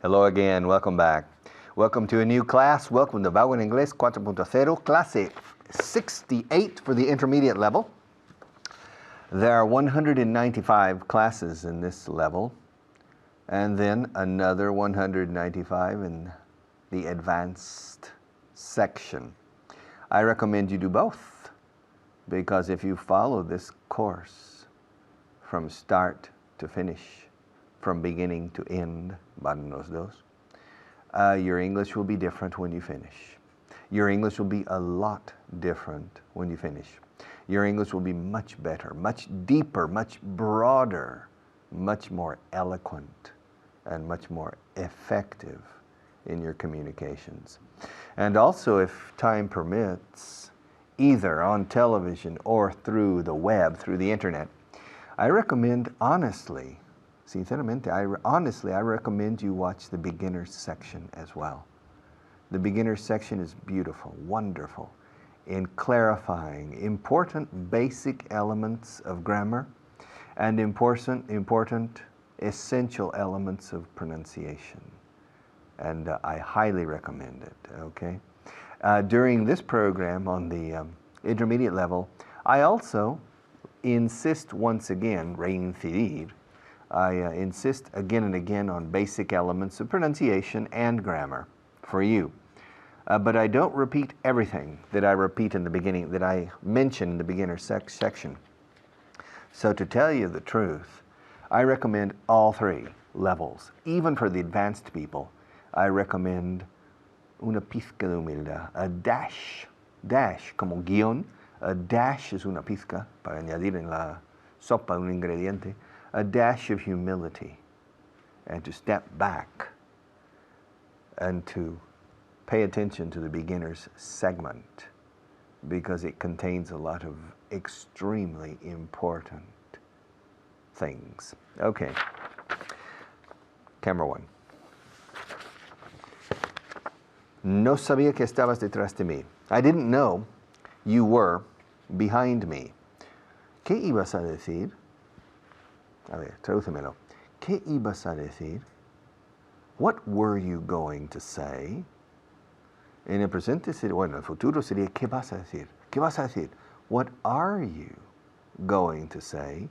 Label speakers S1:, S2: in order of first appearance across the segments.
S1: Hello again, welcome back. Welcome to a new class. Welcome to Vaughan Inglés 4.0, clase 68 for the intermediate level. There are 195 classes in this level, and then another 195 in the advanced section. I recommend you do both, because if you follow this course from start to finish, from beginning to end, van los dos, your English will be different when you finish. Your English will be a lot different when you finish. Your English will be much better, much deeper, much broader, much more eloquent, and much more effective in your communications. And also, if time permits, either on television or through the web, through the internet, I recommend honestly, sinceramente, I recommend you watch the beginner's section as well. The beginner's section is beautiful, wonderful, in clarifying important basic elements of grammar and important essential elements of pronunciation. And I highly recommend it, okay? During this program on the intermediate level, I also insist once again, reincidir, I insist again and again on basic elements of pronunciation and grammar for you. But I don't repeat everything that I repeat in the beginning, that I mention in the beginner section. So to tell you the truth, I recommend all three levels. Even for the advanced people, I recommend una pizca de humildad, a dash, como guión. A dash es una pizca, para añadir en la sopa un ingrediente. A dash of humility, and to step back and to pay attention to the beginner's segment, because it contains a lot of extremely important things. Okay, camera one. No sabía que estabas detrás de mí. I didn't know you were behind me. ¿Qué ibas a decir? A ver, tradúcemelo. ¿Qué ibas a decir? What were you going to say? En el presente sería, bueno, en el futuro sería, ¿qué vas a decir? ¿Qué vas a decir? What are you going to say?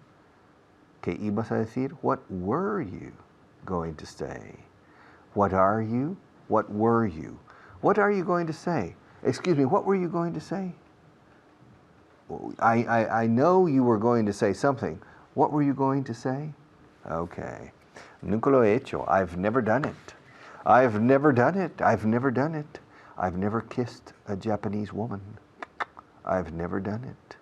S1: ¿Qué ibas a decir? What were you going to say? What are you? What were you? What are you going to say? Excuse me, what were you going to say? I know you were going to say something. What were you going to say? Okay. Nunca lo he hecho. I've never done it. I've never done it. I've never done it. I've never kissed a Japanese woman. I've never done it.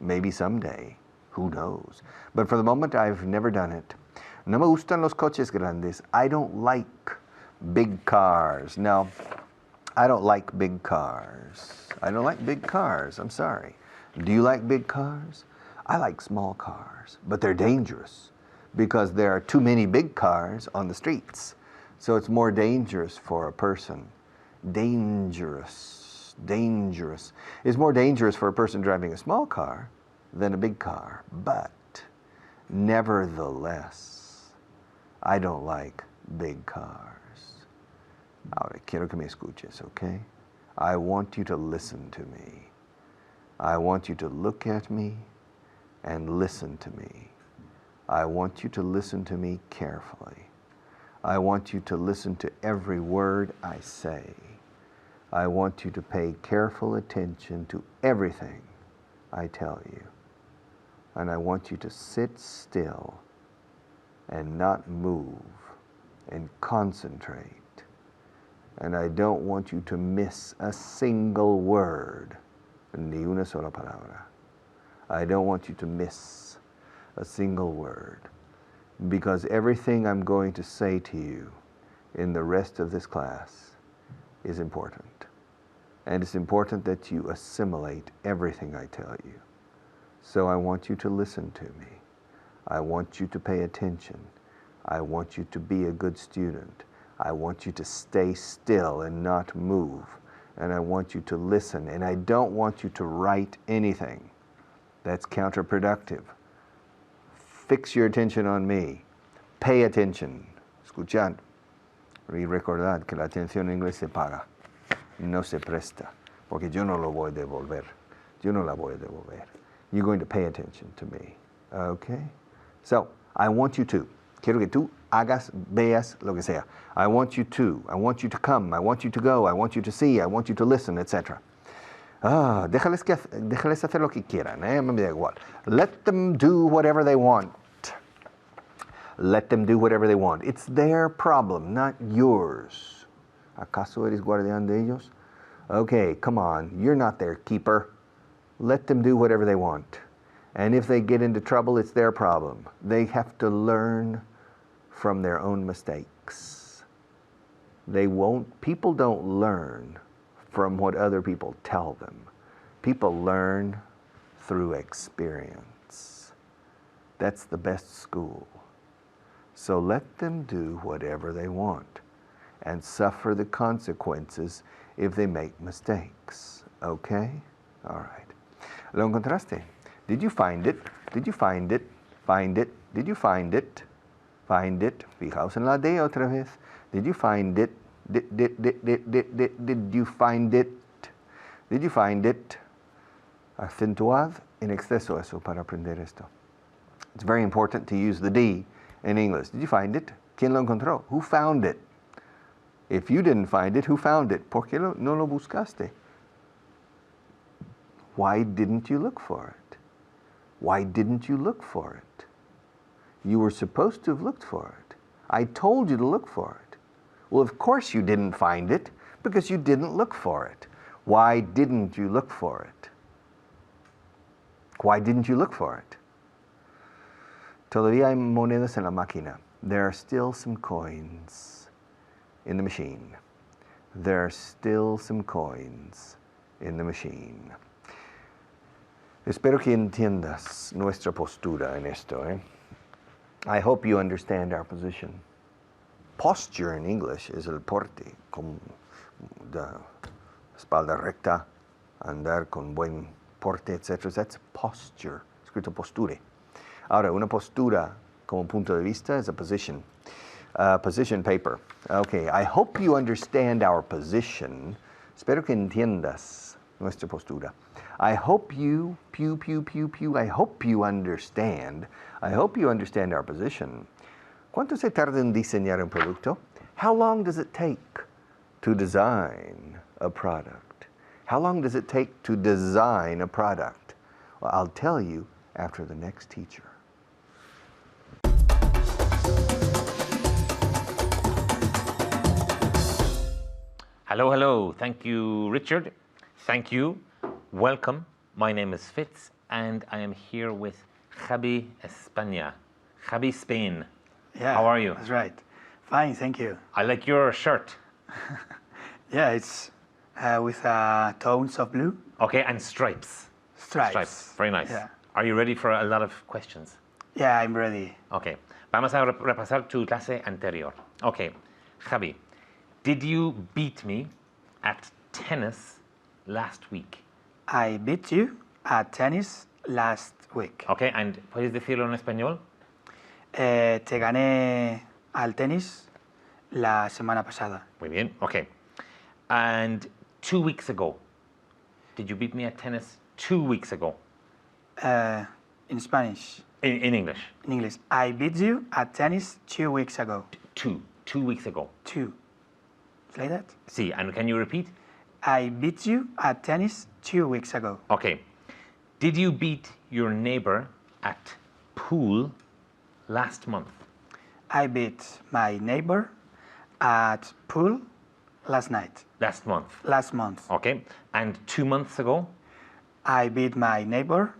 S1: Maybe someday. Who knows? But for the moment, I've never done it. No me gustan los coches grandes. I don't like big cars. No, I don't like big cars. I don't like big cars. I'm sorry. Do you like big cars? I like small cars, but they're dangerous because there are too many big cars on the streets. So it's more dangerous for a person. Dangerous. It's more dangerous for a person driving a small car than a big car. But nevertheless, I don't like big cars. Ahora, quiero que me escuches, okay? I want you to listen to me. I want you to look at me and listen to me. I want you to listen to me carefully. I want you to listen to every word I say. I want you to pay careful attention to everything I tell you. And I want you to sit still and not move and concentrate. And I don't want you to miss a single word, ni una sola palabra. I don't want you to miss a single word, because everything I'm going to say to you in the rest of this class is important. And it's important that you assimilate everything I tell you. So I want you to listen to me. I want you to pay attention. I want you to be a good student. I want you to stay still and not move. And I want you to listen. And I don't want you to write anything. That's counterproductive. Fix your attention on me. Pay attention. Escuchando. Y recordad que la atención en inglés se paga, no se presta, porque yo no lo voy a devolver. Yo no la voy a devolver. You're going to pay attention to me. Okay? So, I want you to. Quiero que tú hagas, veas, lo que sea. I want you to. I want you to come. I want you to go. I want you to see. I want you to listen, etc. Déjales hacer lo que quieran, me da igual. Let them do whatever they want. Let them do whatever they want. It's their problem, not yours. ¿Acaso eres guardián de ellos? Okay, come on. You're not their keeper. Let them do whatever they want. And if they get into trouble, it's their problem. They have to learn from their own mistakes. People don't learn from what other people tell them. People learn through experience. That's the best school. So let them do whatever they want and suffer the consequences if they make mistakes. Okay? All right. ¿Lo encontraste? Did you find it? Did you find it? Find it? Did you find it? Find it? Fijaos en la D otra vez. Did you find it? Did you find it? Did you find it? Acentuad en exceso eso para aprender esto. It's very important to use the D in English. Did you find it? ¿Quién lo encontró? Who found it? If you didn't find it, who found it? ¿Por qué no lo buscaste? Why didn't you look for it? Why didn't you look for it? You were supposed to have looked for it. I told you to look for it. Well, of course you didn't find it because you didn't look for it. Why didn't you look for it? Why didn't you look for it? Todavía hay monedas en la máquina. There are still some coins in the machine. There are still some coins in the machine. Espero que entiendas nuestra postura en esto. I hope you understand our position. Posture in English is el porte, con la espalda recta, andar con buen porte, etc. That's posture, escrito posture. Ahora, una postura como punto de vista is a position. Position paper. Okay, I hope you understand our position. Espero que entiendas nuestra postura. I hope you, I hope you understand. I hope you understand our position. ¿Cuánto se tarda en diseñar un producto? How long does it take to design a product? How long does it take to design a product? Well, I'll tell you after the next teacher.
S2: Hello, hello. Thank you, Richard. Thank you. Welcome. My name is Fitz, and I am here with Javi España. Javi Spain.
S3: Yeah.
S2: How are you?
S3: That's right. Fine, thank you.
S2: I like your shirt.
S3: Yeah, it's with tones of blue.
S2: Okay, and stripes.
S3: Stripes.
S2: Very nice.
S3: Yeah.
S2: Are you ready for a lot of questions?
S3: Yeah, I'm ready.
S2: Okay. Vamos a repasar tu clase anterior. Okay. Javi, did you beat me at tennis last week?
S3: I beat you at tennis last week.
S2: Okay, and ¿puedes decirlo en español?
S3: Te gané al tenis la semana pasada.
S2: Muy bien, okay. And 2 weeks ago, did you beat me at tennis 2 weeks ago?
S3: In Spanish.
S2: In English?
S3: In English. I beat you at tennis 2 weeks ago.
S2: 2 weeks ago.
S3: 2. It's like that?
S2: Sí, and can you repeat?
S3: I beat you at tennis 2 weeks ago.
S2: Okay. Did you beat your neighbor at pool last month?
S3: I beat my neighbor at pool last night.
S2: Last month.
S3: Last month.
S2: Okay. And 2 months ago?
S3: I beat my neighbor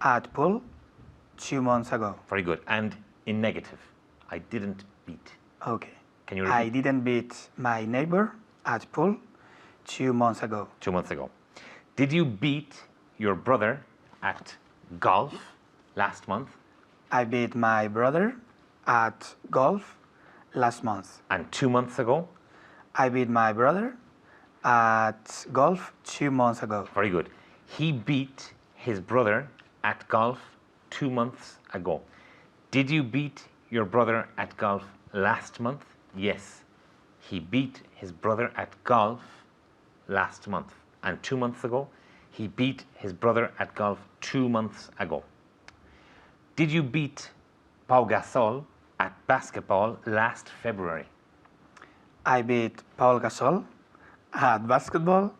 S3: at pool 2 months ago.
S2: Very good. And in negative, I didn't beat.
S3: Okay.
S2: Can you repeat?
S3: I didn't beat my neighbor at pool 2 months ago.
S2: 2 months ago. Did you beat your brother at golf last month?
S3: I beat my brother at golf last month.
S2: And 2 months ago?
S3: I beat my brother at golf 2 months ago.
S2: Very good. He beat his brother at golf 2 months ago. Did you beat your brother at golf last month? Yes, he beat his brother at golf last month. And 2 months ago, he beat his brother at golf 2 months ago. Did you beat Pau Gasol at basketball last February?
S3: I beat Paul Gasol at basketball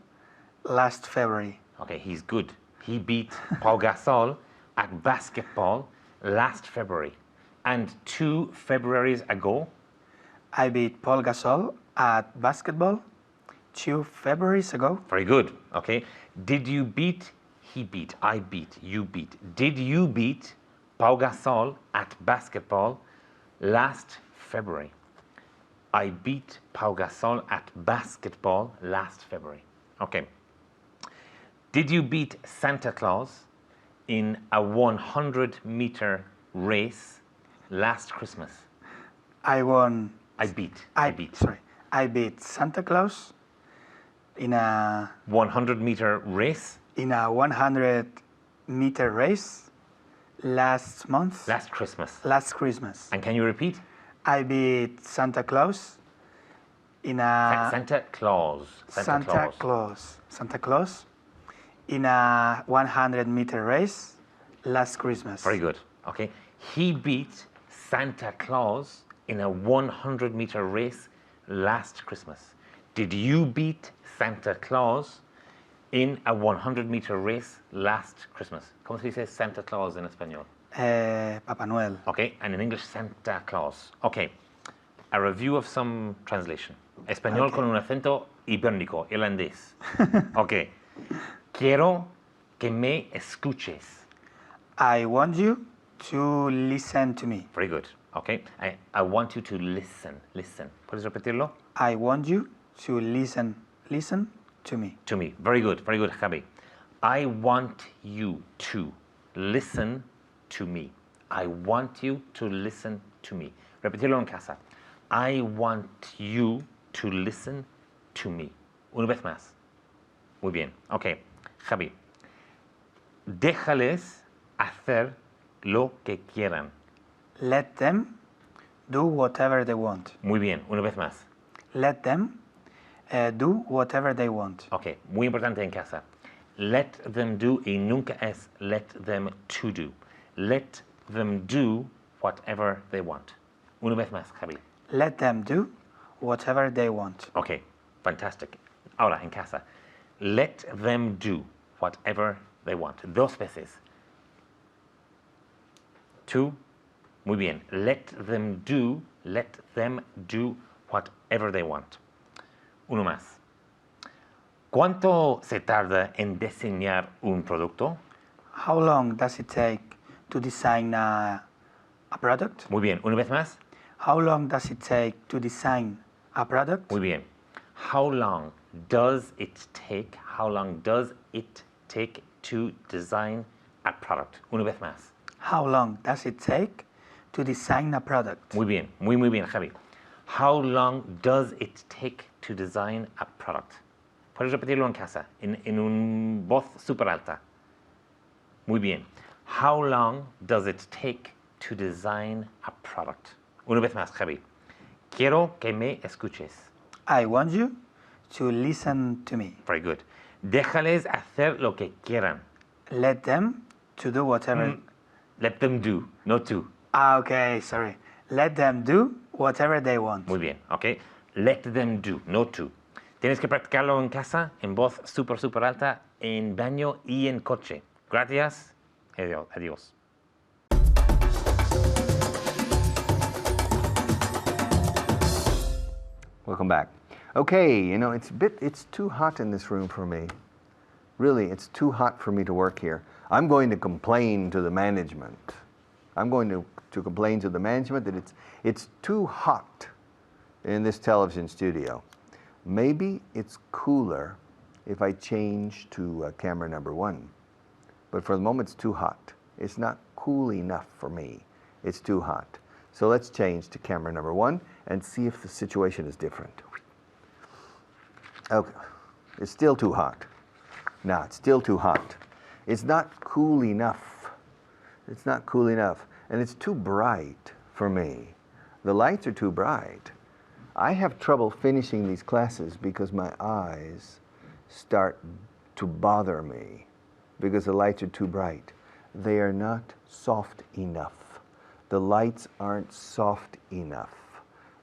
S3: last February.
S2: Okay, he's good. He beat Pau Gasol at basketball last February. And 2 Februaries ago,
S3: I beat Paul Gasol at basketball 2 Februaries ago.
S2: very good. Okay, did you beat, he beat, I beat, you beat. Did you beat Pau Gasol at basketball last February? I beat Pau Gasol at basketball last February. Okay. Did you beat Santa Claus in a 100-meter race last Christmas?
S3: I won.
S2: I beat.
S3: Sorry. I beat Santa Claus in a
S2: 100-meter race
S3: 100-meter race last month.
S2: last Christmas.
S3: Last Christmas.
S2: And can you repeat?
S3: I beat Santa Claus in a
S2: Santa Claus.
S3: Santa Claus in a 100-meter race last Christmas.
S2: Very good. Okay. He beat Santa Claus in a 100-meter race last Christmas. Did you beat Santa Claus in a 100-meter race last Christmas? ¿Cómo se dice Santa Claus en español?
S3: Papa Noel.
S2: Okay, and in English, Santa Claus. Okay, a review of some translation. Español con un acento ibérico, irlandés. Okay, quiero que me escuches.
S3: I want you to listen to me.
S2: Very good. Okay, I want you to listen. Listen. ¿Puedes repetirlo?
S3: I want you to listen to me.
S2: To me. Very good. Very good, Javi. I want you to listen to me. I want you to listen to me. Repetirlo en casa. I want you to listen to me. Una vez más. Muy bien. Ok. Javi. Déjales hacer lo que quieran.
S3: Let them do whatever they want.
S2: Muy bien. Una vez más.
S3: Let them do whatever they want.
S2: Ok. Muy importante en casa. Let them do y nunca es let them to do. Let them do whatever they want. Una vez más, Javi.
S3: Let them do whatever they want.
S2: Ok, fantastic. Ahora, en casa. Let them do whatever they want. 2 veces. 2. Muy bien. Let them do whatever they want. Uno más. ¿Cuánto se tarda en diseñar un producto?
S3: How long does it take to design a product?
S2: Muy bien. Una vez más.
S3: How long does it take to design a product?
S2: Muy bien. How long does it take? How long does it take to design a product? Una vez más.
S3: How long does it take to design a product?
S2: Muy bien. Muy bien, Javi. How long does it take to design a product? Puedes repetirlo en casa, en una voz súper alta. Muy bien. How long does it take to design a product? Una vez más, Javi. Quiero que me escuches.
S3: I want you to listen to me.
S2: Very good. Déjales hacer lo que quieran.
S3: Let them to do whatever.
S2: Let them do, not to.
S3: Okay, sorry. Let them do whatever they want.
S2: Muy bien, ok. Let them do, not to. Tienes que practicarlo en casa, en voz súper alta, en baño y en coche. Gracias. Adiós.
S1: Welcome back. Okay, you know, it's too hot in this room for me. Really, it's too hot for me to work here. I'm going to complain to the management. I'm going to complain to the management that it's too hot in this television studio. Maybe it's cooler if I change to camera number 1. But for the moment, it's too hot. It's not cool enough for me. It's too hot. So let's change to camera number 1 and see if the situation is different. Okay, it's still too hot. No, it's still too hot. It's not cool enough. It's not cool enough. And it's too bright for me. The lights are too bright. I have trouble finishing these classes because my eyes start to bother me because the lights are too bright. They are not soft enough. The lights aren't soft enough.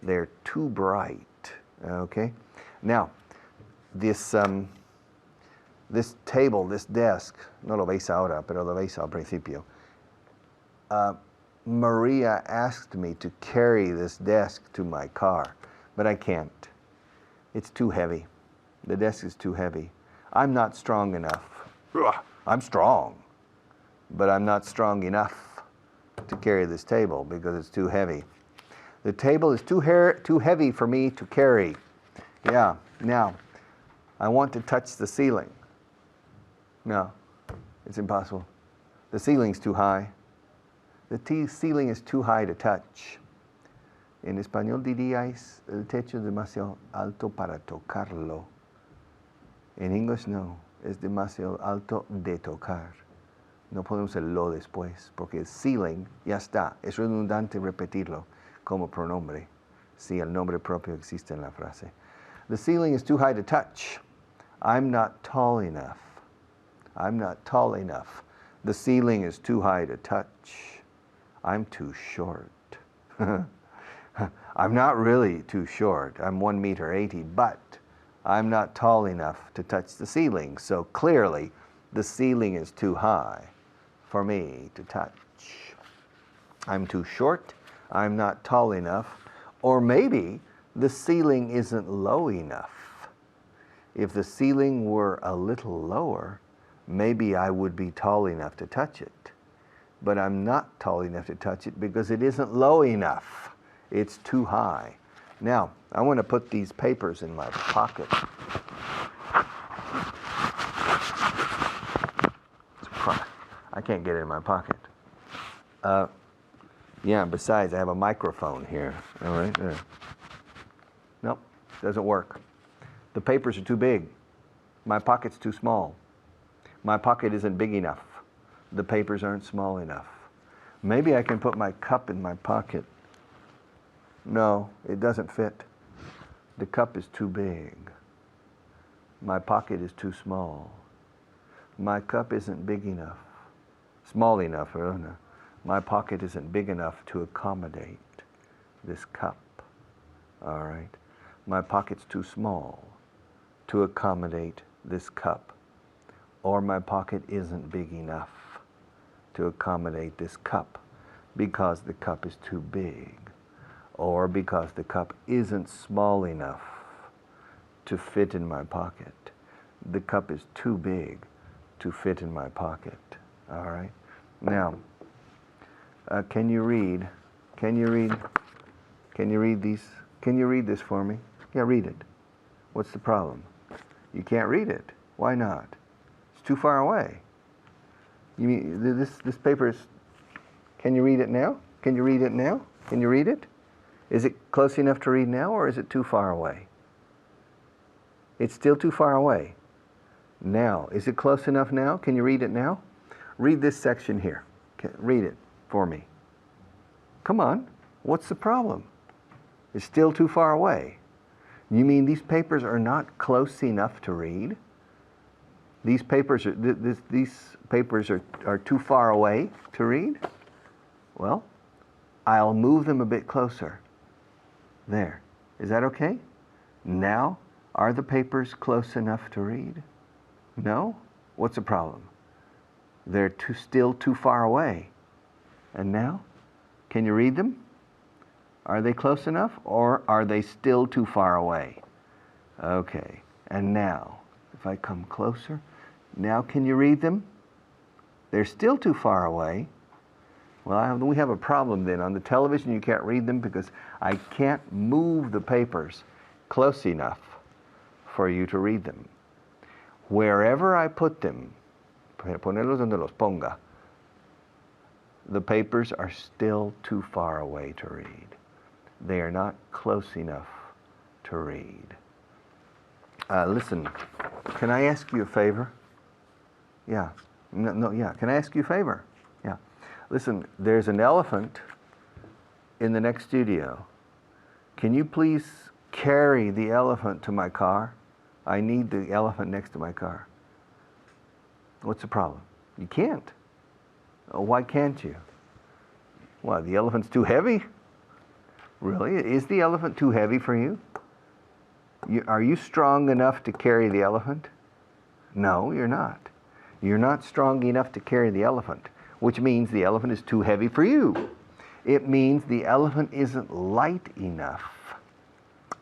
S1: They're too bright, okay? Now, this table, this desk, no lo veis ahora, pero lo veis al principio. Maria asked me to carry this desk to my car, but I can't. It's too heavy. The desk is too heavy. I'm not strong enough. I'm strong, but I'm not strong enough to carry this table because it's too heavy. The table is too heavy for me to carry. Yeah, now, I want to touch the ceiling. No, it's impossible. The ceiling's too high. The ceiling is too high to touch. En español diríais, el techo es demasiado alto para tocarlo. En inglés no, es demasiado alto de tocar. No podemos el lo después, porque el ceiling ya está. Es redundante repetirlo como pronombre, si el nombre propio existe en la frase. The ceiling is too high to touch. I'm not tall enough. I'm not tall enough. The ceiling is too high to touch. I'm too short. I'm not really too short. I'm 1.80 meters, but I'm not tall enough to touch the ceiling. So clearly, the ceiling is too high for me to touch. I'm too short. I'm not tall enough. Or maybe the ceiling isn't low enough. If the ceiling were a little lower, maybe I would be tall enough to touch it. But I'm not tall enough to touch it because it isn't low enough. It's too high. Now, I want to put these papers in my pocket. I can't get it in my pocket. Yeah, besides, I have a microphone here. All right, there. Nope, doesn't work. The papers are too big. My pocket's too small. My pocket isn't big enough. The papers aren't small enough. Maybe I can put my cup in my pocket. No, it doesn't fit. The cup is too big. My pocket is too small. My cup isn't big enough. Small enough, or no. My pocket isn't big enough to accommodate this cup. All right. My pocket's too small to accommodate this cup. Or my pocket isn't big enough to accommodate this cup because the cup is too big. Or because the cup isn't small enough to fit in my pocket. The cup is too big to fit in my pocket. All right. Now, can you read? Can you read? Can you read these? Can you read this for me? Yeah, read it. What's the problem? You can't read it. Why not? It's too far away. You mean this paper is? Can you read it now? Can you read it now? Can you read it? Is it close enough to read now, or is it too far away? It's still too far away. Now, is it close enough now? Can you read it now? Read this section here. Read it for me. Come on. What's the problem? It's still too far away. You mean these papers are not close enough to read? These papers are too far away to read? Well, I'll move them a bit closer. There. Is that okay? Now, are the papers close enough to read? No? What's the problem? They're still too far away. And now? Can you read them? Are they close enough, or are they still too far away? Okay. And now, if I come closer, now can you read them? They're still too far away. Well, we have a problem then. On the television, you can't read them because I can't move the papers close enough for you to read them. Wherever I put them, ponerlos donde los ponga, the papers are still too far away to read. They are not close enough to read. Listen, can I ask you a favor? Yeah. No, yeah. Can I ask you a favor? Yeah. Listen, there's an elephant in the next studio. Can you please carry the elephant to my car. I need the elephant next to my car. What's the problem? You can't. Why can't you? Why, the elephant's too heavy? Really? Is the elephant too heavy for you? Are you strong enough to carry the elephant? No, you're not. You're not strong enough to carry the elephant, which means the elephant is too heavy for you. It means the elephant isn't light enough.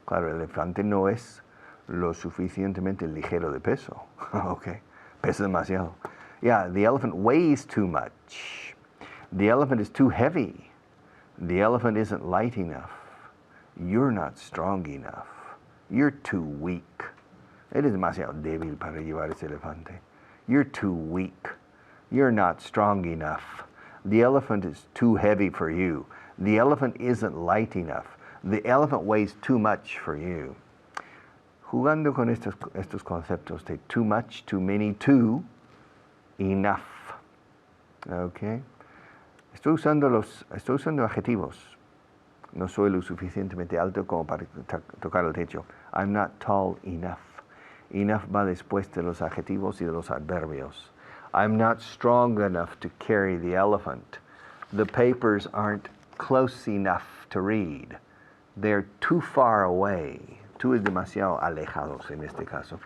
S1: Claro, el elefante no es lo suficientemente ligero de peso. Okay, pesa demasiado. Yeah, the elephant weighs too much. The elephant is too heavy. The elephant isn't light enough. You're not strong enough. You're too weak. Eres demasiado débil para llevar ese elefante. You're too weak. You're not strong enough. The elephant is too heavy for you. The elephant isn't light enough. The elephant weighs too much for you. Jugando con estos conceptos de too much, too many, too, enough. Okay? Estoy usando adjetivos. No soy lo suficientemente alto como para tocar el techo. I'm not tall enough. Enough va después de los adjetivos y de los adverbios. I'm not strong enough to carry the elephant. The papers aren't close enough to read. They're too far away. Tú es demasiado alejados en este caso.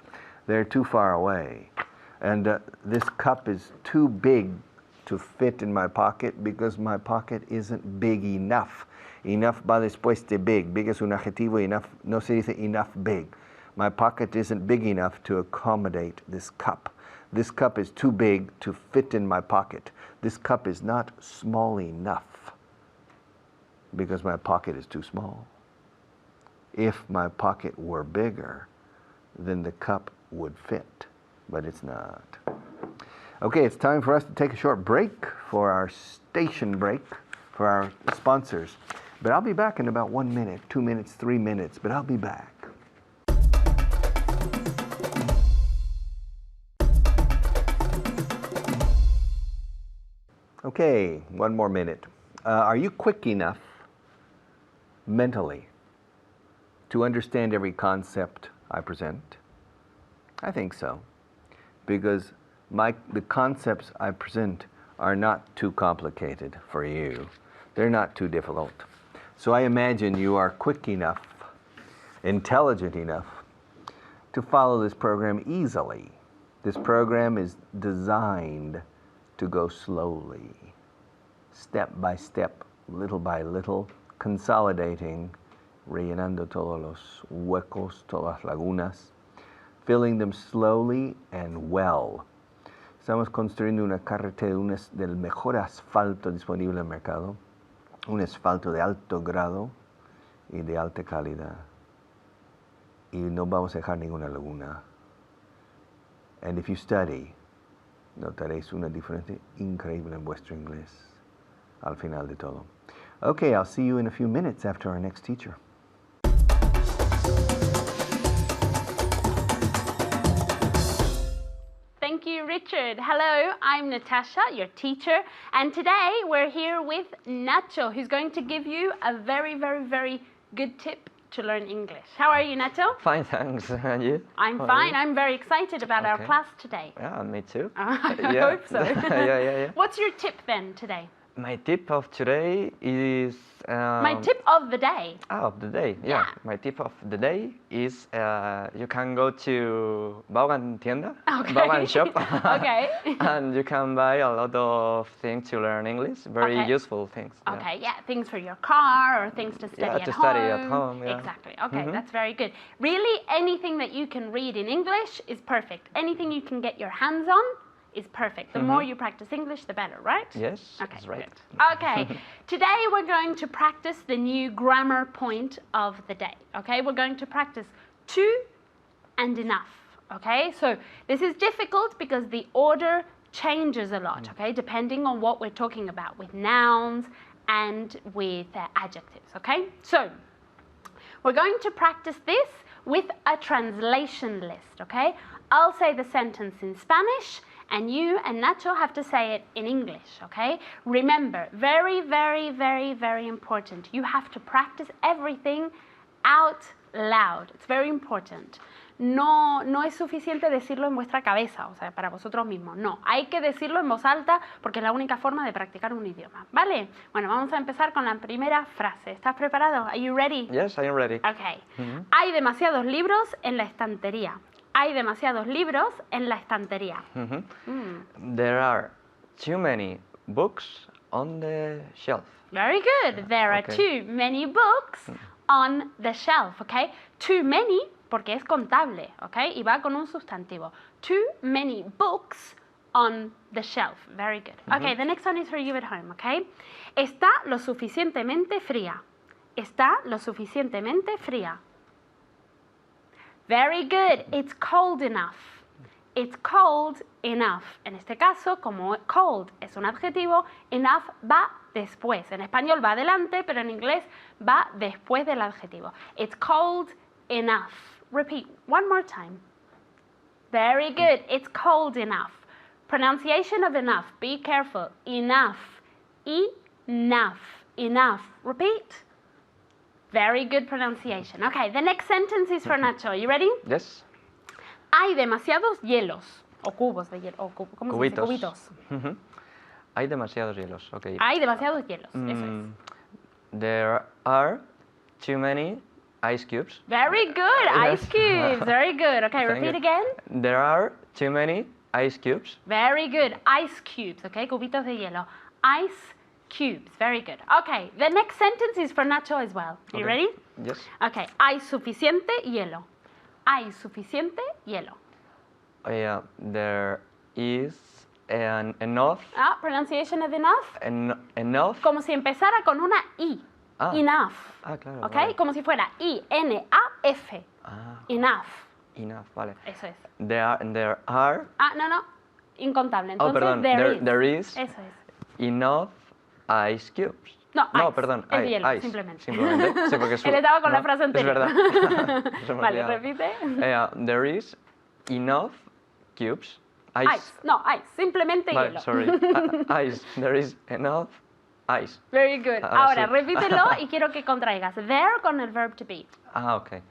S1: They're too far away. And this cup is too big to fit in my pocket because my pocket isn't big enough. Enough va después de big. Big es un adjetivo, enough no se dice enough big. My pocket isn't big enough to accommodate this cup. This cup is too big to fit in my pocket. This cup is not small enough because my pocket is too small. If my pocket were bigger, then the cup would fit, but it's not. Okay, it's time for us to take a short break for our station break for our sponsors. But I'll be back in about 1 minute, 2 minutes, 3 minutes, but I'll be back. Okay, 1 more minute. Are you quick enough mentally to understand every concept I present? I think so, because the concepts I present are not too complicated for you. They're not too difficult. So I imagine you are quick enough, intelligent enough to follow this program easily. This program is designed to go slowly, step by step, little by little, consolidating, rellenando todos los huecos, todas las lagunas, filling them slowly and well. Estamos construyendo una carretera del mejor asfalto disponible en el mercado, un asfalto de alto grado y de alta calidad. Y no vamos a dejar ninguna laguna. And if you study, notaréis una diferencia increíble en vuestro inglés al final de todo. Okay, I'll see you in a few minutes after our next teacher.
S4: Thank you, Richard. Hello, I'm Natasha, your teacher, and today we're here with Nacho, who's going to give you a very, very, very good tip to learn English. How are you, Nacho?
S5: Fine, thanks. And you?
S4: I'm fine. I'm very excited about our class today.
S5: Yeah, me too.
S4: I
S5: Yeah.
S4: hope so.
S5: Yeah.
S4: What's your tip then today?
S5: My tip of today is...
S4: My tip of the day.
S5: of the day, yeah.
S4: Yeah.
S5: My tip of the day is you can go to Vaughan tienda,
S4: Okay.
S5: Vaughan shop.
S4: Okay.
S5: And you can buy a lot of things to learn English, very
S4: Okay.
S5: useful things. Yeah.
S4: Okay, yeah, things for your car or things to study
S5: Yeah,
S4: at
S5: to
S4: home.
S5: study at home, yeah.
S4: Exactly. Okay, that's very good. Really, anything that you can read in English is perfect. Anything you can get your hands on is perfect. The more you practice English, the better, right?
S5: Yes,
S4: Okay,
S5: that's right.
S4: good. Okay, today we're going to practice the new grammar point of the day. Okay, we're going to practice to and enough. Okay, so this is difficult because the order changes a lot, okay, depending on what we're talking about with nouns and with adjectives, okay? So, we're going to practice this with a translation list, okay? I'll say the sentence in Spanish and you and Nacho have to say it in English, okay? Remember, very, very, very, very important. You have to practice everything out loud. It's very important. No es suficiente decirlo en vuestra cabeza, o sea, para vosotros mismos. No, hay que decirlo en voz alta porque es la única forma de practicar un idioma, ¿vale? Bueno, vamos a empezar con la primera frase. ¿Estás preparado? Are you ready?
S5: Yes, I am ready.
S4: Okay. Hay demasiados libros en la estantería. Hay demasiados libros en la estantería.
S5: There are too many books on the shelf.
S4: Very good. There are too many books on the shelf, okay? Too many porque es contable, okay? Y va con un sustantivo. Too many books on the shelf. Very good. Okay, the next one is for you at home, okay? Está lo suficientemente fría. Está lo suficientemente fría. Very good. It's cold enough. It's cold enough. En este caso, como cold es un adjetivo, enough va después. En español va adelante, pero en inglés va después del adjetivo. It's cold enough. Repeat one more time. Very good. It's cold enough. Pronunciation of enough. Be careful. Enough. Enough. Enough. Repeat. Very good pronunciation. Okay, the next sentence is for Nacho. You ready?
S5: Yes.
S4: Hay demasiados hielos. O cubos de hielo. ¿Cómo se dice? Cubitos.
S5: Hay demasiados hielos. Okay.
S4: Hay demasiados hielos. Eso es.
S5: There are too many ice cubes.
S4: Very good.
S5: Yes.
S4: Ice cubes. Very good. Okay,
S5: Thank
S4: repeat
S5: you.
S4: again.
S5: There are too many ice cubes.
S4: Very good. Ice cubes. Okay, cubitos de hielo. Ice cubes. Very good. Okay, the next sentence is for Nacho as well. You
S5: Okay.
S4: ready?
S5: Yes.
S4: Okay, hay suficiente hielo. Hay suficiente hielo.
S5: There is enough.
S4: Pronunciation of enough.
S5: Enough.
S4: Como si empezara con una I.
S5: Ah.
S4: Enough.
S5: Claro.
S4: ¿Ok?
S5: Vale.
S4: Como si fuera I-N-A-F. Enough.
S5: Enough, vale.
S4: Eso es.
S5: There are.
S4: No. Incontable. Entonces,
S5: Perdón. There is
S4: Eso es.
S5: enough ice cubes.
S4: No, ice.
S5: Perdón.
S4: Es hielo,
S5: ice.
S4: Simplemente.
S5: Sí, porque
S4: Él estaba con la frase anterior.
S5: Es verdad. Eso me
S4: Vale,
S5: olvidaba.
S4: repite.
S5: There is enough cubes. Ice.
S4: No, ice. Simplemente
S5: Vale,
S4: hielo.
S5: sorry. Ice. There is enough ice.
S4: Very good.
S5: Ahora
S4: Ahora,
S5: sí.
S4: repítelo y quiero que contraigas. There con el verb to be.
S5: Okay.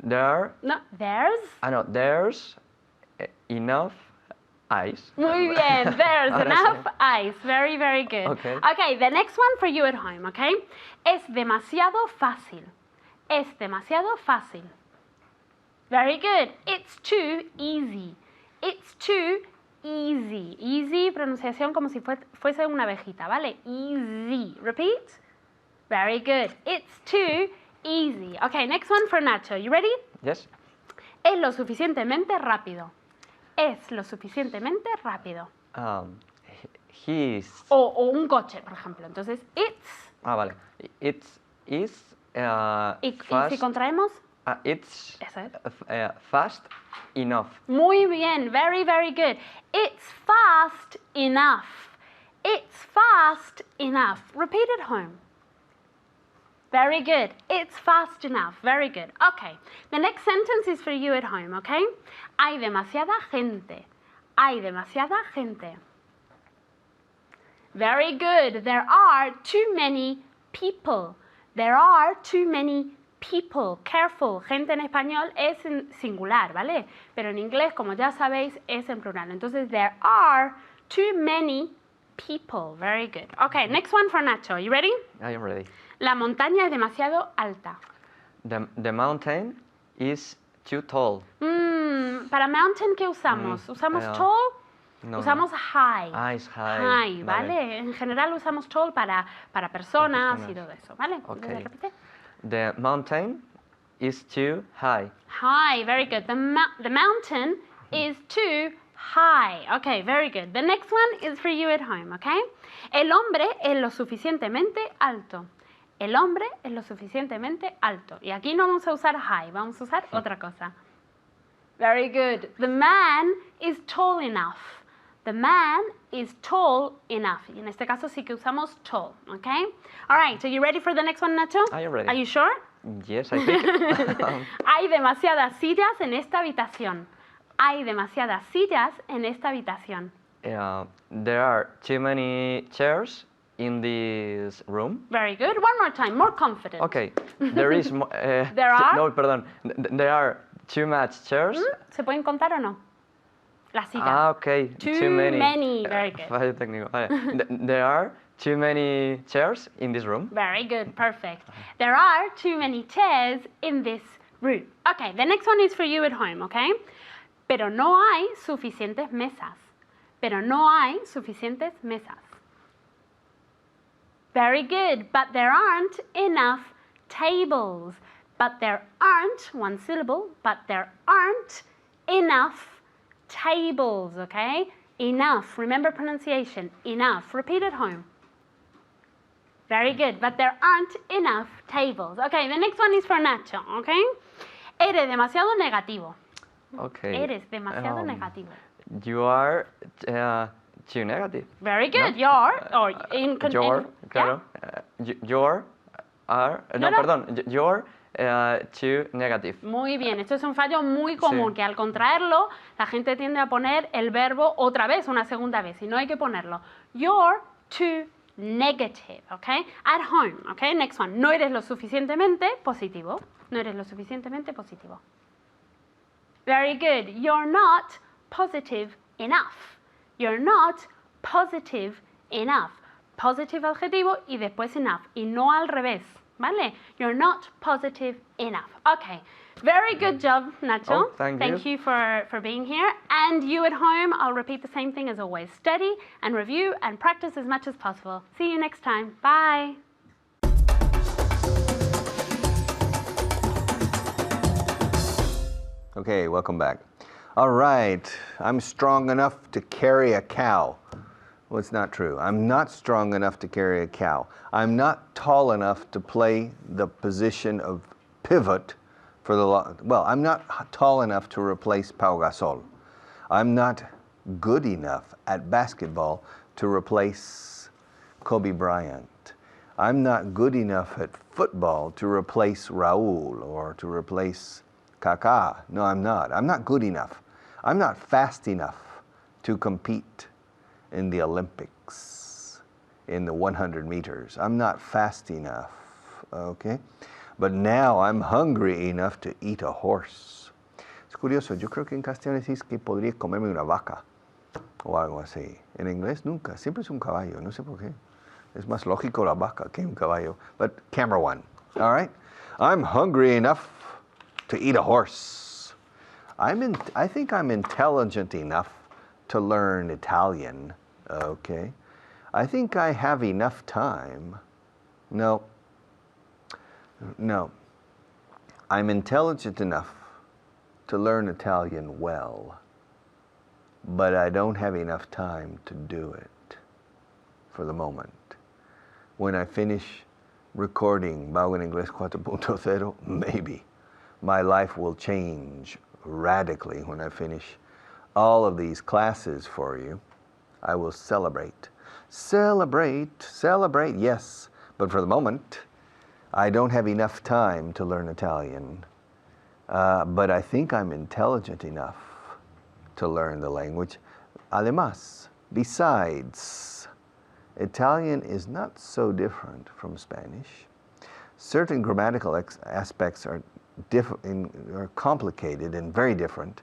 S5: There.
S4: No, there's.
S5: No. There's enough ice.
S4: Muy bien. There's
S5: Ahora
S4: enough
S5: sí.
S4: ice. Very, very good.
S5: Okay.
S4: Okay, the next one for you at home, okay? Es demasiado fácil. Es demasiado fácil. Very good. It's too easy. It's too easy. Easy, pronunciación como si fuese una abejita, ¿vale? Easy. Repeat. Very good. It's too easy. Okay, next one for Nacho. You ready?
S5: Yes.
S4: Es lo suficientemente rápido. Es lo suficientemente rápido.
S5: He's.
S4: O un coche, por ejemplo. Entonces, it's.
S5: Vale. It is
S4: Y
S5: fast.
S4: si contraemos,
S5: It's
S4: eso es.
S5: fast enough.
S4: Muy bien. Very, very good. It's fast enough. It's fast enough. Repeat at home. Very good. It's fast enough. Very good. Okay. The next sentence is for you at home, okay? Hay demasiada gente. Hay demasiada gente. Very good. There are too many people. There are too many people. Careful. Gente en español es en singular, ¿vale? Pero en inglés, como ya sabéis, es en plural. Entonces, there are too many people. Very good. Okay, next one for Nacho. You ready?
S5: I am ready.
S4: La montaña es demasiado alta.
S5: The mountain is too tall.
S4: Para mountain, ¿qué usamos? ¿Usamos tall?
S5: No,
S4: Usamos high.
S5: Is high.
S4: High, ¿vale? En general usamos tall para personas y todo eso, ¿vale?
S5: Ok.
S4: Entonces, repite.
S5: The mountain is too high.
S4: High, very good. The mountain is too high. Okay, very good. The next one is for you at home, okay? El hombre es lo suficientemente alto. El hombre es lo suficientemente alto. Y aquí no vamos a usar high, vamos a usar otra cosa. Very good. The man is tall enough. The man is tall enough. Y en este caso sí que usamos tall, okay? All right, are you ready for the next one, Nacho?
S5: I am ready.
S4: Are you sure?
S5: Yes, I think.
S4: Hay demasiadas sillas en esta habitación. Hay demasiadas sillas en esta habitación.
S5: There are too many chairs in this room?
S4: Very good. One more time, more confident.
S5: Okay, there is.
S4: There are?
S5: No, perdón. There are too much chairs.
S4: ¿Se pueden contar o no? Las sillas.
S5: Ah, okay.
S4: Too many. Very good.
S5: Fallo técnico. Vale. There are too many chairs in this room.
S4: Very good. Perfect. There are too many chairs in this room. Okay, the next one is for you at home, okay? Pero no hay suficientes mesas. Pero no hay suficientes mesas. Very good. But there aren't enough tables. But there aren't, one syllable, but there aren't enough tables, okay? Enough. Remember pronunciation. Enough. Repeat at home. Very good. But there aren't enough tables. Okay, the next one is for Nacho, okay? Eres demasiado negativo.
S5: Okay.
S4: Eres demasiado negativo.
S5: You are too negative.
S4: Very good.
S5: No?
S4: You're, or in...
S5: You're, claro. You're are... No,
S4: No.
S5: perdón. You're too negative.
S4: Muy bien, esto es un fallo muy común,
S5: Sí.
S4: que al contraerlo, la gente tiende a poner el verbo otra vez, una segunda vez, y no hay que ponerlo. You're too negative, okay? At home, okay? Next one. No eres lo suficientemente positivo. No eres lo suficientemente positivo. Very good. You're not positive enough. You're not positive enough. Positive adjetivo y después enough, y no al revés. ¿Vale? You're not positive enough. Okay. Very good job, Nacho.
S5: Oh, thank
S4: you for being here. And you at home, I'll repeat the same thing as always. Study and review and practice as much as possible. See you next time. Bye.
S1: Okay, welcome back. All right, I'm strong enough to carry a cow. Well, it's not true. I'm not strong enough to carry a cow. I'm not tall enough to play the position of pivot for the well, I'm not tall enough to replace Pau Gasol. I'm not good enough at basketball to replace Kobe Bryant. I'm not good enough at football to replace Raul or to replace Kaká. No, I'm not. I'm not good enough. I'm not fast enough to compete in the Olympics, in the 100 meters. I'm not fast enough, okay? But now I'm hungry enough to eat a horse. Es curioso, yo creo que en castellano decís que podría comerme una vaca o algo así. En inglés nunca, siempre es un caballo, no sé por qué. Es más lógico la vaca que un caballo. But camera one, all right? I'm hungry enough to eat a horse. I think I'm intelligent enough to learn Italian, okay? I think I have enough time. No. I'm intelligent enough to learn Italian well, but I don't have enough time to do it for the moment. When I finish recording Vaughan Inglés 4.0, maybe my life will change radically when I finish all of these classes for you. I will celebrate. Celebrate, yes. But for the moment, I don't have enough time to learn Italian. But I think I'm intelligent enough to learn the language. Además, besides, Italian is not so different from Spanish. Certain grammatical aspects are complicated and very different.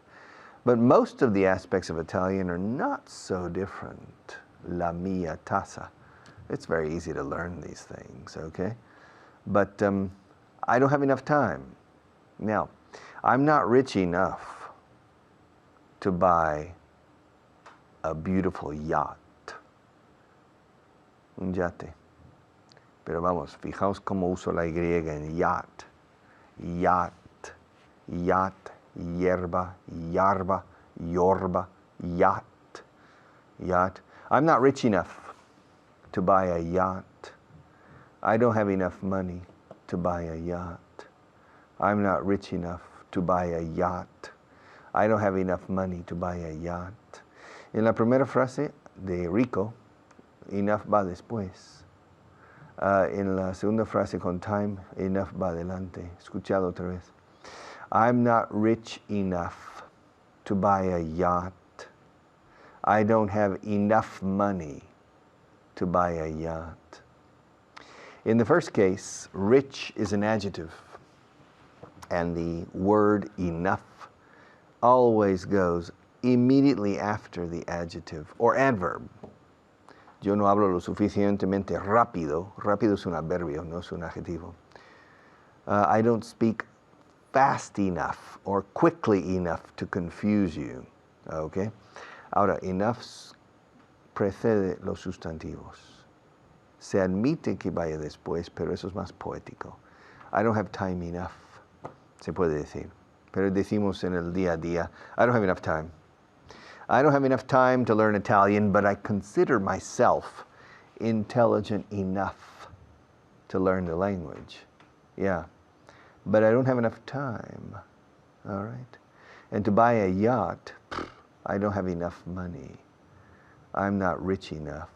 S1: But most of the aspects of Italian are not so different. La mia tassa. It's very easy to learn these things, okay? But I don't have enough time. Now, I'm not rich enough to buy a beautiful yacht. Un yate. Pero vamos, fijaos cómo uso la Y en yacht. Yacht, yacht, yerba, yarba, yorba, yacht, yacht. I'm not rich enough to buy a yacht. I don't have enough money to buy a yacht. I'm not rich enough to buy a yacht. I don't have enough money to buy a yacht. En la primera frase de rico, enough va después. En la segunda frase con time, enough va adelante. Escuchado otra vez. I'm not rich enough to buy a yacht. I don't have enough money to buy a yacht. In the first case, rich is an adjective, and the word enough always goes immediately after the adjective or adverb. Yo no hablo lo suficientemente rápido. Rápido es un adverbio, no es un adjetivo. I don't speak fast enough or quickly enough to confuse you. Okay? Ahora, enough precede los sustantivos. Se admite que vaya después, pero eso es más poético. I don't have time enough, se puede decir. Pero decimos en el día a día, I don't have enough time. I don't have enough time to learn Italian, but I consider myself intelligent enough to learn the language. Yeah, but I don't have enough time, all right? And to buy a yacht, I don't have enough money. I'm not rich enough.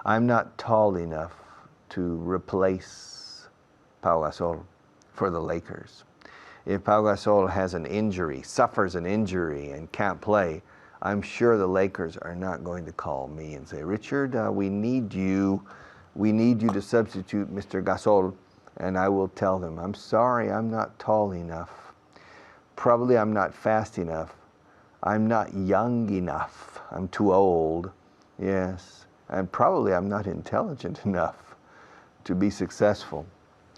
S1: I'm not tall enough to replace Pau Gasol for the Lakers. If Pau Gasol has an injury, suffers an injury and can't play, I'm sure the Lakers are not going to call me and say, Richard, we need you to substitute Mr. Gasol. And I will tell them, I'm sorry, I'm not tall enough. Probably I'm not fast enough. I'm not young enough. I'm too old. Yes. And probably I'm not intelligent enough to be successful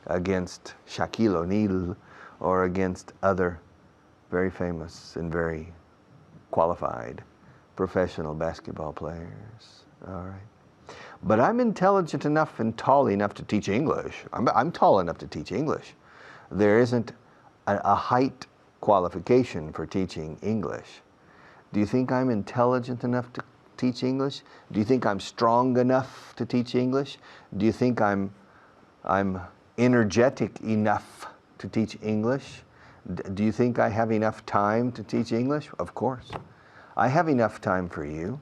S1: against Shaquille O'Neal or against other very famous and very qualified professional basketball players. All right. But I'm intelligent enough and tall enough to teach English. I'm tall enough to teach English. There isn't a height qualification for teaching English. Do you think I'm intelligent enough to teach English? Do you think I'm strong enough to teach English? Do you think I'm energetic enough to teach English? Do you think I have enough time to teach English? Of course. I have enough time for you.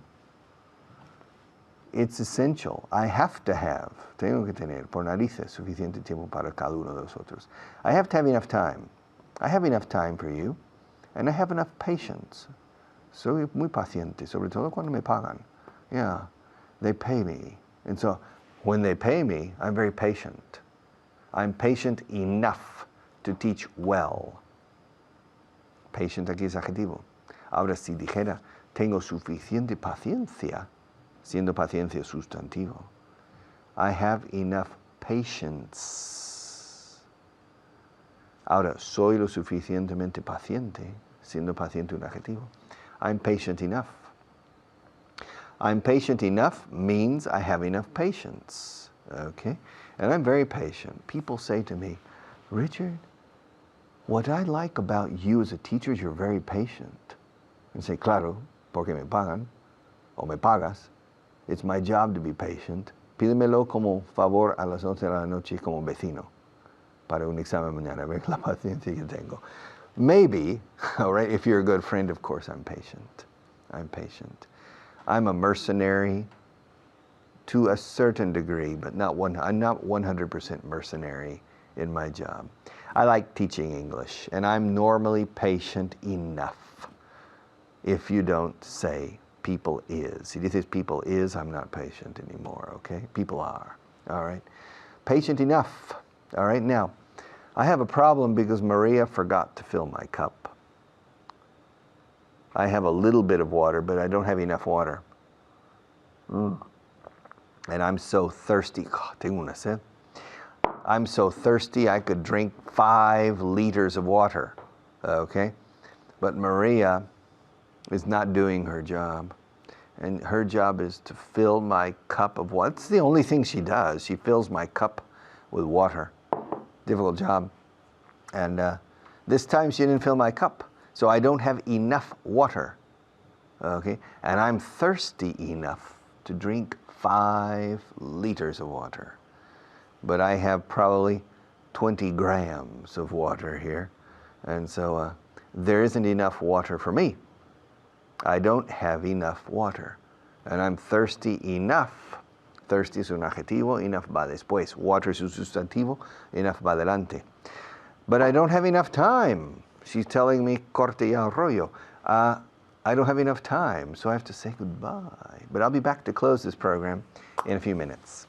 S1: It's essential. I have to have, tengo que tener, por narices, suficiente tiempo para cada uno de nosotros. I have to have enough time. I have enough time for you, and I have enough patience. Soy muy paciente, sobre todo cuando me pagan. Yeah, they pay me. And so when they pay me, I'm very patient. I'm patient enough to teach well. Patient aquí es adjetivo. Ahora, si dijera, tengo suficiente paciencia, siendo paciencia sustantivo. I have enough patience. Ahora, soy lo suficientemente paciente, siendo paciente un adjetivo. I'm patient enough. I'm patient enough means I have enough patience. Okay? And I'm very patient. People say to me, Richard, what I like about you as a teacher is you're very patient. And say, claro, porque me pagan, o me pagas. It's my job to be patient. Pídemelo como favor a las 11 de la noche como vecino para un examen mañana, ver la paciencia que tengo. Maybe, all right, if you're a good friend, of course, I'm patient. I'm patient. I'm a mercenary to a certain degree, but I'm not 100% mercenary in my job. I like teaching English, and I'm normally patient enough. If you don't say people is. Si dices people is, I'm not patient anymore, okay? People are, all right? Patient enough, all right? Now, I have a problem because Maria forgot to fill my cup. I have a little bit of water, but I don't have enough water. And I'm so thirsty. Tengo una sed. I'm so thirsty I could drink 5 liters of water, okay? But Maria is not doing her job. And her job is to fill my cup of water. It's the only thing she does. She fills my cup with water. Difficult job. And this time she didn't fill my cup. So I don't have enough water. Okay? And I'm thirsty enough to drink 5 liters of water. But I have probably 20 grams of water here. And so there isn't enough water for me. I don't have enough water. And I'm thirsty enough. Thirsty es un adjetivo, enough va después. Water es un sustantivo, enough va adelante. But I don't have enough time. She's telling me, corte ya rollo. I I don't have enough time, so I have to say goodbye. But I'll be back to close this program in a few minutes.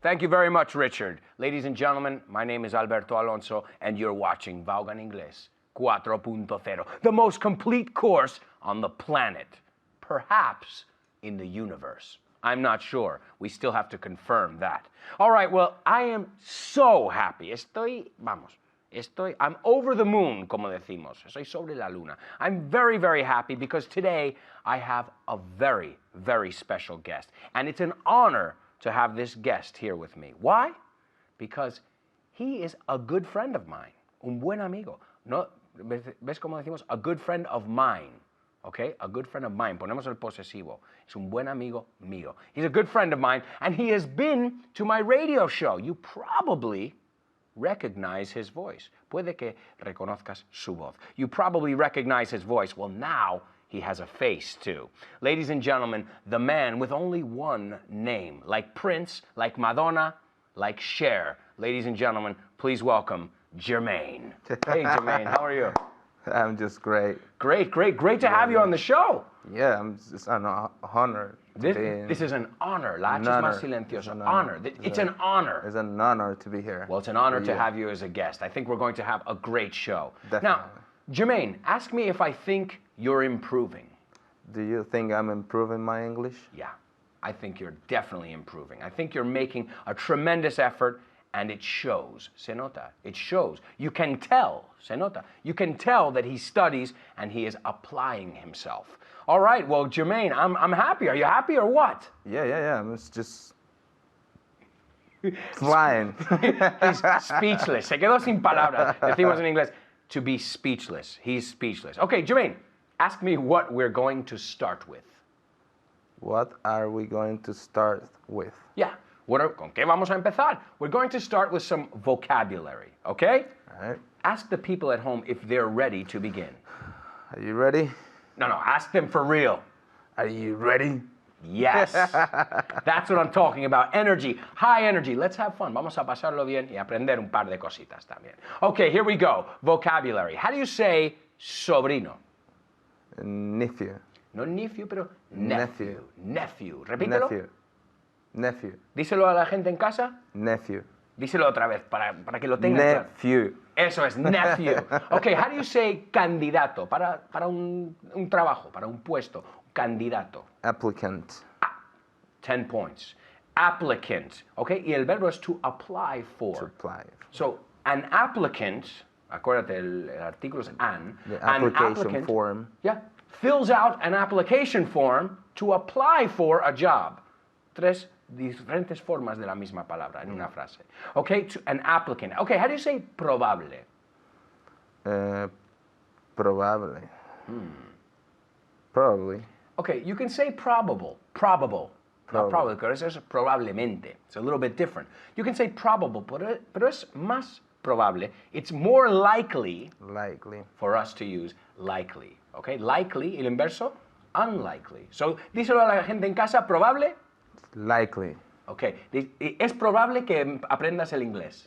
S6: Thank you very much, Richard. Ladies and gentlemen, my name is Alberto Alonso, and you're watching Vaughan Inglés 4.0, the most complete course on the planet, perhaps in the universe. I'm not sure. We still have to confirm that. All right, well, I am so happy. I'm over the moon, como decimos. Estoy sobre la luna. I'm very, very happy because today I have a very, very special guest. And it's an honor to have this guest here with me. Why? Because he is a good friend of mine, un buen amigo. No, ¿ves cómo decimos? A good friend of mine, okay? A good friend of mine. Ponemos el posesivo. Es un buen amigo mío. He's a good friend of mine, and he has been to my radio show. You probably recognize his voice. Puede que reconozcas su voz. You probably recognize his voice. Well, now he has a face too. Ladies and gentlemen, the man with only one name, like Prince, like Madonna, like Cher. Ladies and gentlemen, please welcome Jermaine. Hey, Jermaine, how are you?
S7: I'm just great.
S6: Great to have you on the show.
S7: Yeah, it's an honor.
S6: This is an honor. La H es más silenciosa. Honor. It's an honor.
S7: It's an honor to be here.
S6: Well, it's an honor to have you as a guest. I think we're going to have a great show.
S7: Definitely.
S6: Now, Jermaine, ask me if I think you're improving.
S7: Do you think I'm improving my English?
S6: Yeah, I think you're definitely improving. I think you're making a tremendous effort, and it shows. Se nota. It shows. You can tell. Se nota. You can tell that he studies and he is applying himself. All right, well, Jermaine, I'm happy. Are you happy or what?
S7: Yeah. It's just flying.
S6: He's speechless. Se quedó sin palabras. Decimos en inglés, to be speechless. He's speechless. Okay, Jermaine, ask me what we're going to start with.
S7: What are we going to start with?
S6: Yeah. ¿Con qué vamos a empezar? We're going to start with some vocabulary, okay?
S7: All right.
S6: Ask the people at home if they're ready to begin.
S7: Are you ready?
S6: No, ask them for real.
S7: Are you ready?
S6: Yes. That's what I'm talking about. Energy, high energy. Let's have fun. Vamos a pasarlo bien y aprender un par de cositas también. Okay, here we go. Vocabulary. How do you say sobrino?
S7: Nephew.
S6: No nephew, pero nephew. Nephew. Repítelo.
S7: Nephew.
S6: Díselo a la gente en casa.
S7: Nephew.
S6: Díselo otra vez para que lo tengan claro.
S7: Nephew.
S6: Eso es, nephew. Okay, how do you say candidato? Para un trabajo, para un puesto. Candidato.
S7: Applicant.
S6: 10 points. Applicant. Okay, y el verbo es to apply for.
S7: To apply.
S6: So, an applicant, acuérdate, el artículo es an.
S7: The
S6: an
S7: application
S6: applicant,
S7: form.
S6: Yeah, fills out an application form to apply for a job. 3 diferentes formas de la misma palabra en una frase. Okay, an applicant. Okay, how do you say probable?
S7: Probably. Probably.
S6: Okay, you can say probable. Probable. Not probable, because eso es probablemente. It's a little bit different. You can say probable, pero es más probable. It's more likely.
S7: Likely.
S6: For us to use likely. Okay, likely, el inverso, unlikely. So, díselo a la gente en casa, probable.
S7: Likely.
S6: Okay, es probable que aprendas el inglés.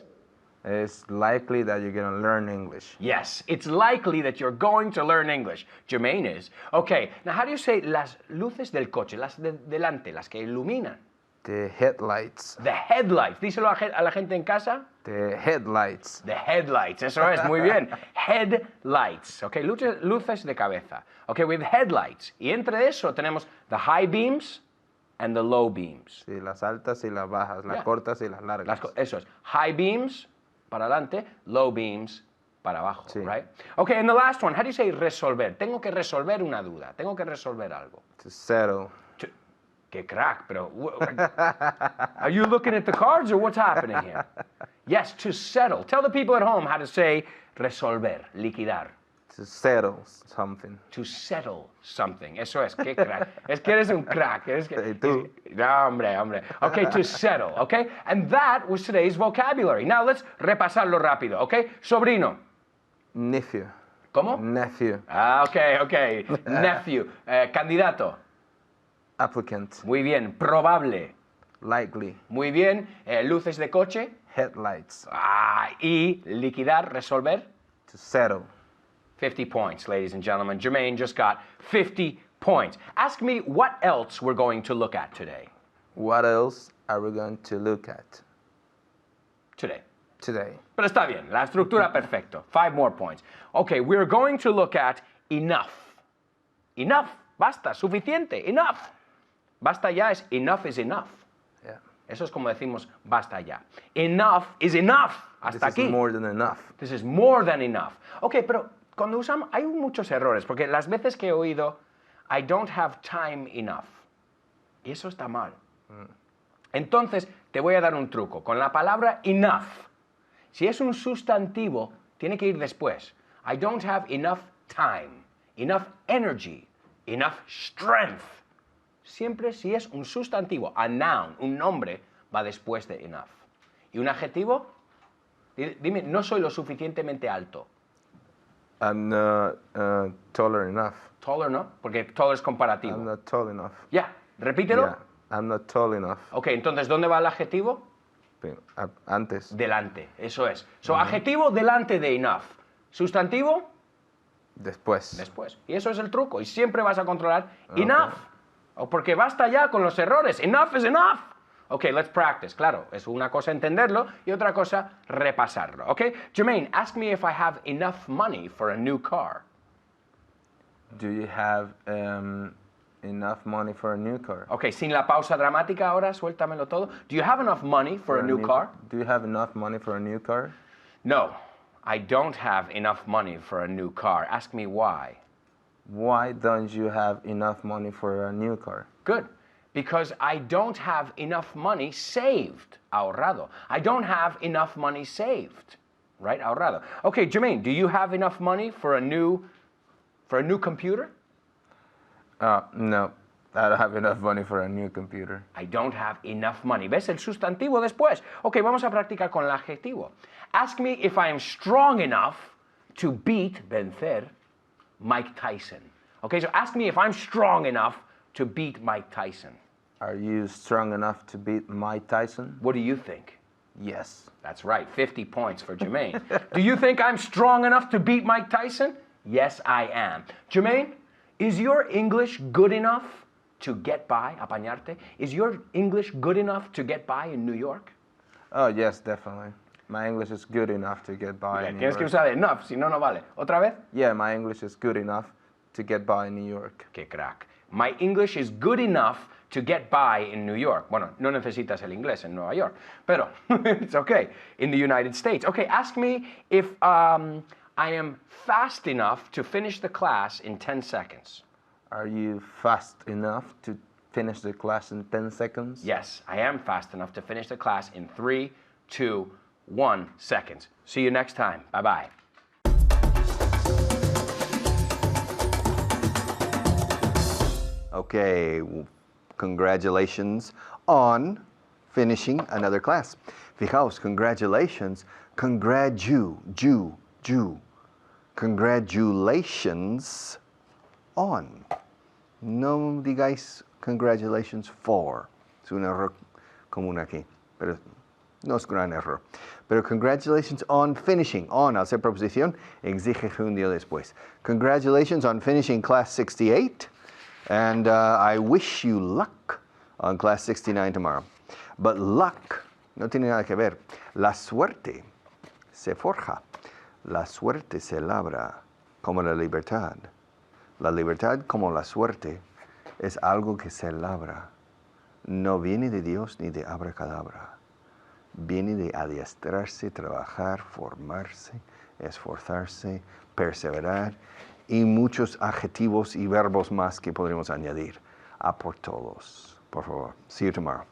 S7: It's likely that you're going to learn English.
S6: Yes, it's likely that you're going to learn English. Jermaine is. Okay, now how do you say las luces del coche, las de delante, las que iluminan?
S7: The headlights.
S6: The headlights. Díselo a la gente en casa.
S7: The headlights.
S6: The headlights, eso es, muy bien. Headlights, okay, luces de cabeza. Okay, with headlights. Y entre eso tenemos the high beams and the low beams.
S7: Sí, las altas y las bajas, las cortas y las largas.
S6: Eso es. High beams para adelante, low beams para abajo,
S7: sí.
S6: Right? Okay, and the last one, how do you say resolver? Tengo que resolver una duda, tengo que resolver algo.
S7: To settle.
S6: Qué crack, pero are you looking at the cards or what's happening here? Yes, to settle. Tell the people at home how to say resolver, liquidar.
S7: To settle something.
S6: To settle something. Eso es, qué crack. Es que eres un crack.
S7: Tú.
S6: No, hombre. Okay, to settle, okay? And that was today's vocabulary. Now let's repasarlo rápido, okay? Sobrino.
S7: Nephew.
S6: ¿Cómo?
S7: Nephew.
S6: Okay. Nephew. Candidato.
S7: Applicant.
S6: Muy bien. Probable.
S7: Likely.
S6: Muy bien. Luces de coche.
S7: Headlights.
S6: Y liquidar, resolver.
S7: To settle.
S6: 50 points, ladies and gentlemen. Jermaine just got 50 points. Ask me what else we're going to look at today.
S7: What else are we going to look at
S6: Today.
S7: Pero
S6: está bien, la estructura perfecto. 5 more points. Okay, we're going to look at enough. Enough, basta, suficiente, enough. Basta ya es enough is enough.
S7: Yeah.
S6: Eso es como decimos basta ya. Enough is enough. Hasta
S7: This
S6: aquí.
S7: is more than enough.
S6: This is more than enough. Ok, pero cuando usamos, hay muchos errores, porque las veces que he oído, I don't have time enough. Y eso está mal. Entonces, te voy a dar un truco. Con la palabra enough, si es un sustantivo, tiene que ir después. I don't have enough time, enough energy, enough strength. Siempre si es un sustantivo, a noun, un nombre, va después de enough. ¿Y un adjetivo? Dime, no soy lo suficientemente alto.
S7: I'm not taller enough.
S6: Taller, ¿no? Porque taller es comparativo.
S7: I'm not tall enough.
S6: Ya, repítelo.
S7: Yeah, I'm not tall enough.
S6: Ok, entonces, ¿dónde va el adjetivo?
S7: Antes.
S6: Delante, eso es. So, adjetivo delante de enough. Sustantivo,
S7: Después.
S6: después. Y eso es el truco. Y siempre vas a controlar enough. O porque basta ya con los errores. Enough is enough. Ok, let's practice. Claro, es una cosa entenderlo y otra cosa repasarlo. Ok, Jermaine, ask me if I have enough money for a new car.
S7: Do you have enough money for a new car?
S6: Ok, sin la pausa dramática ahora, suéltamelo todo. Do you have enough money for a new car?
S7: Do you have enough money for a new car?
S6: No, I don't have enough money for a new car. Ask me why.
S7: Why don't you have enough money for a new car?
S6: Good. Because I don't have enough money saved, ahorrado. I don't have enough money saved, right? Ahorrado. Okay, Jermaine, do you have enough money for a new computer?
S7: No, I don't have enough money for a new computer.
S6: I don't have enough money. ¿Ves el sustantivo después? Ok, vamos a practicar con el adjetivo. Ask me if I am strong enough to beat, vencer, Mike Tyson. Okay, so ask me if I'm strong enough to beat Mike Tyson.
S7: Are you strong enough to beat Mike Tyson?
S6: What do you think?
S7: Yes.
S6: That's right, 50 points for Jermaine. Do you think I'm strong enough to beat Mike Tyson? Yes, I am. Jermaine, is your English good enough to get by, apañarte? Is your English good enough to get by in New York?
S7: Oh, yes, definitely. My English is good enough to get by in New
S6: Tienes que
S7: York.
S6: usar enough, si no, no vale. ¿Otra vez?
S7: Yeah, my English is good enough to get by in New York.
S6: Qué crack. My English is good enough to get by in New York. Bueno, no necesitas el inglés en Nueva York, pero it's okay. In the United States. Okay, ask me if I am fast enough to finish the class in 10 seconds.
S7: Are you fast enough to finish the class in 10 seconds?
S6: Yes, I am fast enough to finish the class in 3, 2, 1 seconds. See you next time. Bye-bye.
S1: Okay, congratulations on finishing another class. Fijaos, congratulations, congratulations on. No digáis congratulations for. Es un error común aquí, pero no es gran error. Pero congratulations on finishing. On, al ser proposición, exige un día después. Congratulations on finishing class 68. And I wish you luck on class 69 tomorrow. But luck no tiene nada que ver. La suerte se forja. La suerte se labra como la libertad. La libertad como la suerte es algo que se labra. No viene de Dios ni de abracadabra. Viene de adiestrarse, trabajar, formarse, esforzarse, perseverar y muchos adjetivos y verbos más que podremos añadir. A por todos. Por favor. See you tomorrow.